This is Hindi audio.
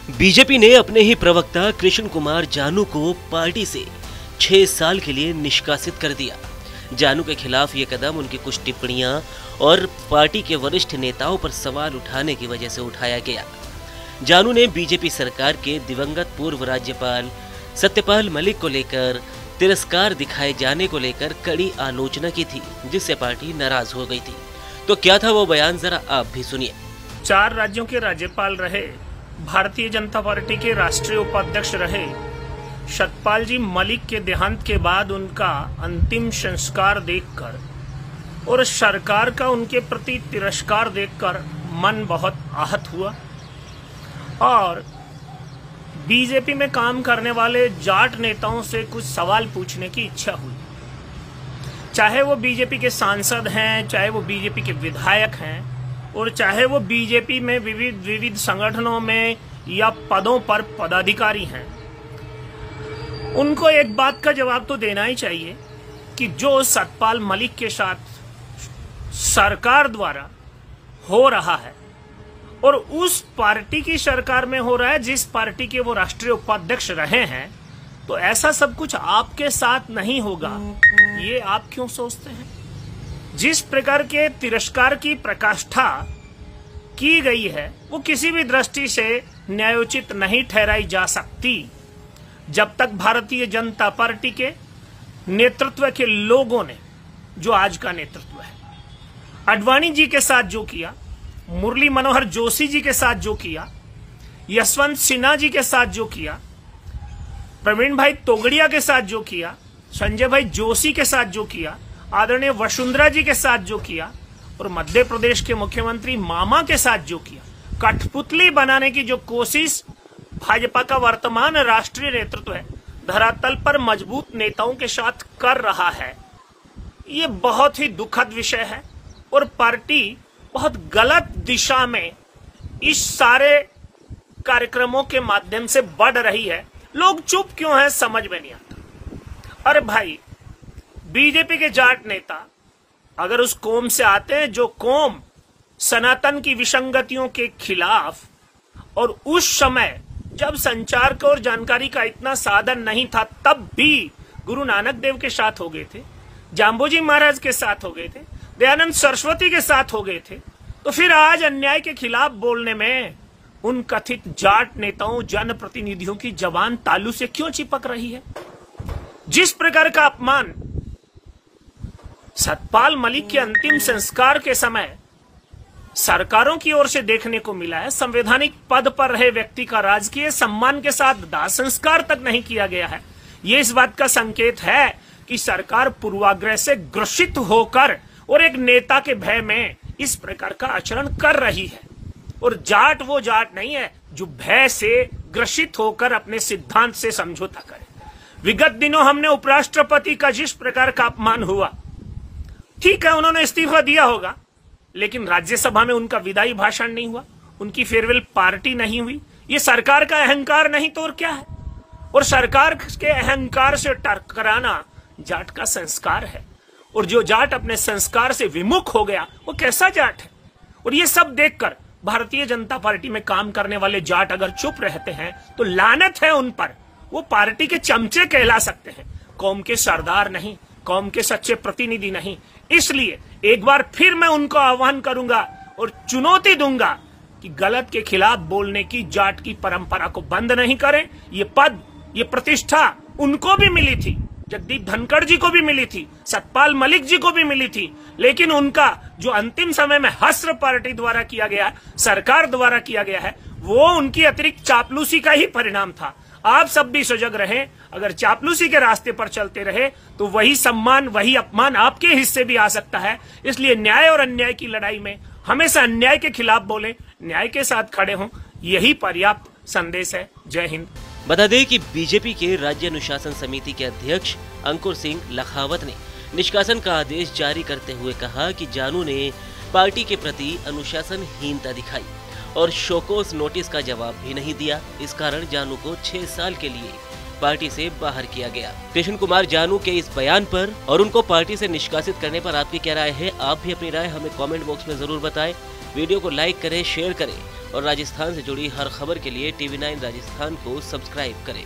बीजेपी ने अपने ही प्रवक्ता कृष्ण कुमार जानू को पार्टी से 6 साल के लिए निष्कासित कर दिया। जानू के खिलाफ ये कदम उनकी कुछ टिप्पणियां और पार्टी के वरिष्ठ नेताओं पर सवाल उठाने की वजह से उठाया गया। जानू ने बीजेपी सरकार के दिवंगत पूर्व राज्यपाल सत्यपाल मलिक को लेकर तिरस्कार दिखाए जाने को लेकर कड़ी आलोचना की थी, जिससे पार्टी नाराज हो गई थी। तो क्या था वो बयान, जरा आप भी सुनिए। 4 राज्यों के राज्यपाल रहे, भारतीय जनता पार्टी के राष्ट्रीय उपाध्यक्ष रहे, सत्यपाल जी मलिक के देहांत के बाद उनका अंतिम संस्कार देखकर और सरकार का उनके प्रति तिरस्कार देखकर मन बहुत आहत हुआ और बीजेपी में काम करने वाले जाट नेताओं से कुछ सवाल पूछने की इच्छा हुई। चाहे वो बीजेपी के सांसद हैं, चाहे वो बीजेपी के विधायक हैं और चाहे वो बीजेपी में विविध संगठनों में या पदों पर पदाधिकारी हैं, उनको एक बात का जवाब तो देना ही चाहिए कि जो सत्यपाल मलिक के साथ सरकार द्वारा हो रहा है और उस पार्टी की सरकार में हो रहा है जिस पार्टी के वो राष्ट्रीय उपाध्यक्ष रहे हैं, तो ऐसा सब कुछ आपके साथ नहीं होगा, ये आप क्यों सोचते हैं? जिस प्रकार के तिरस्कार की प्रकाष्ठा की गई है वो किसी भी दृष्टि से न्यायोचित नहीं ठहराई जा सकती जब तक भारतीय जनता पार्टी के नेतृत्व के लोगों ने, जो आज का नेतृत्व है, आडवाणी जी के साथ जो किया, मुरली मनोहर जोशी जी के साथ जो किया, यशवंत सिन्हा जी के साथ जो किया, प्रवीण भाई तोगड़िया के साथ जो किया, संजय भाई जोशी के साथ जो किया, आदरणीय वसुंधरा जी के साथ जो किया और मध्य प्रदेश के मुख्यमंत्री मामा के साथ जो किया, कठपुतली बनाने की जो कोशिश भाजपा का वर्तमान राष्ट्रीय नेतृत्व है धरातल पर मजबूत नेताओं के साथ कर रहा है, ये बहुत ही दुखद विषय है और पार्टी बहुत गलत दिशा में इस सारे कार्यक्रमों के माध्यम से बढ़ रही है। लोग चुप क्यों हैं समझ में नहीं आता। अरे भाई, बीजेपी के जाट नेता अगर उस कौम से आते हैं जो कौम सनातन की विसंगतियों के खिलाफ, और उस समय जब संचार का और जानकारी का इतना साधन नहीं था, तब भी गुरु नानक देव के साथ हो गए थे, जाम्बोजी महाराज के साथ हो गए थे, दयानंद सरस्वती के साथ हो गए थे, तो फिर आज अन्याय के खिलाफ बोलने में उन कथित जाट नेताओं, जनप्रतिनिधियों की जबान तालू से क्यों चिपक रही है? जिस प्रकार का अपमान सत्यपाल मलिक के अंतिम संस्कार के समय सरकारों की ओर से देखने को मिला है, संवैधानिक पद पर रहे व्यक्ति का राजकीय सम्मान के साथ दाह संस्कार तक नहीं किया गया है, ये इस बात का संकेत है कि सरकार पूर्वाग्रह से ग्रसित होकर और एक नेता के भय में इस प्रकार का आचरण कर रही है। और जाट वो जाट नहीं है जो भय से ग्रसित होकर अपने सिद्धांत से समझौता करे। विगत दिनों हमने उपराष्ट्रपति का जिस प्रकार का अपमान हुआ, ठीक है उन्होंने इस्तीफा दिया होगा, लेकिन राज्यसभा में उनका विदाई भाषण नहीं हुआ, उनकी फेयरवेल पार्टी नहीं हुई। ये सरकार का अहंकार नहीं तो और क्या है? और सरकार के अहंकार से टकराना जाट का संस्कार है, और जो जाट अपने संस्कार से विमुख हो गया वो कैसा जाट है? और ये सब देखकर भारतीय जनता पार्टी में काम करने वाले जाट अगर चुप रहते हैं तो लानत है उन पर। वो पार्टी के चमचे कहला सकते हैं, कौम के सरदार नहीं, कौम के सच्चे प्रतिनिधि नहीं। इसलिए एक बार फिर मैं उनको आह्वान करूंगा और चुनौती दूंगा कि गलत के खिलाफ बोलने की जाट की परंपरा को बंद नहीं करें। ये पद, ये प्रतिष्ठा उनको भी मिली थी, जगदीप धनखड़ जी को भी मिली थी, सत्यपाल मलिक जी को भी मिली थी, लेकिन उनका जो अंतिम समय में हस्र पार्टी द्वारा किया गया, सरकार द्वारा किया गया है, वो उनकी अतिरिक्त चापलूसी का ही परिणाम था। आप सब भी सजग रहें, अगर चापलूसी के रास्ते पर चलते रहे तो वही सम्मान, वही अपमान आपके हिस्से भी आ सकता है। इसलिए न्याय और अन्याय की लड़ाई में हमेशा अन्याय के खिलाफ बोलें, न्याय के साथ खड़े हों, यही पर्याप्त संदेश है। जय हिंद। बता दें कि बीजेपी के राज्य अनुशासन समिति के अध्यक्ष अंकुर सिंह लखावत ने निष्कासन का आदेश जारी करते हुए कहा कि जानू ने पार्टी के प्रति अनुशासनहीनता दिखाई और शोकोस नोटिस का जवाब भी नहीं दिया। इस कारण जानू को 6 साल के लिए पार्टी से बाहर किया गया। कृष्ण कुमार जानू के इस बयान पर और उनको पार्टी से निष्कासित करने पर आपकी क्या राय है? आप भी अपनी राय हमें कमेंट बॉक्स में जरूर बताएं। वीडियो को लाइक करें, शेयर करें और राजस्थान से जुड़ी हर खबर के लिए TV9 राजस्थान को सब्सक्राइब करें।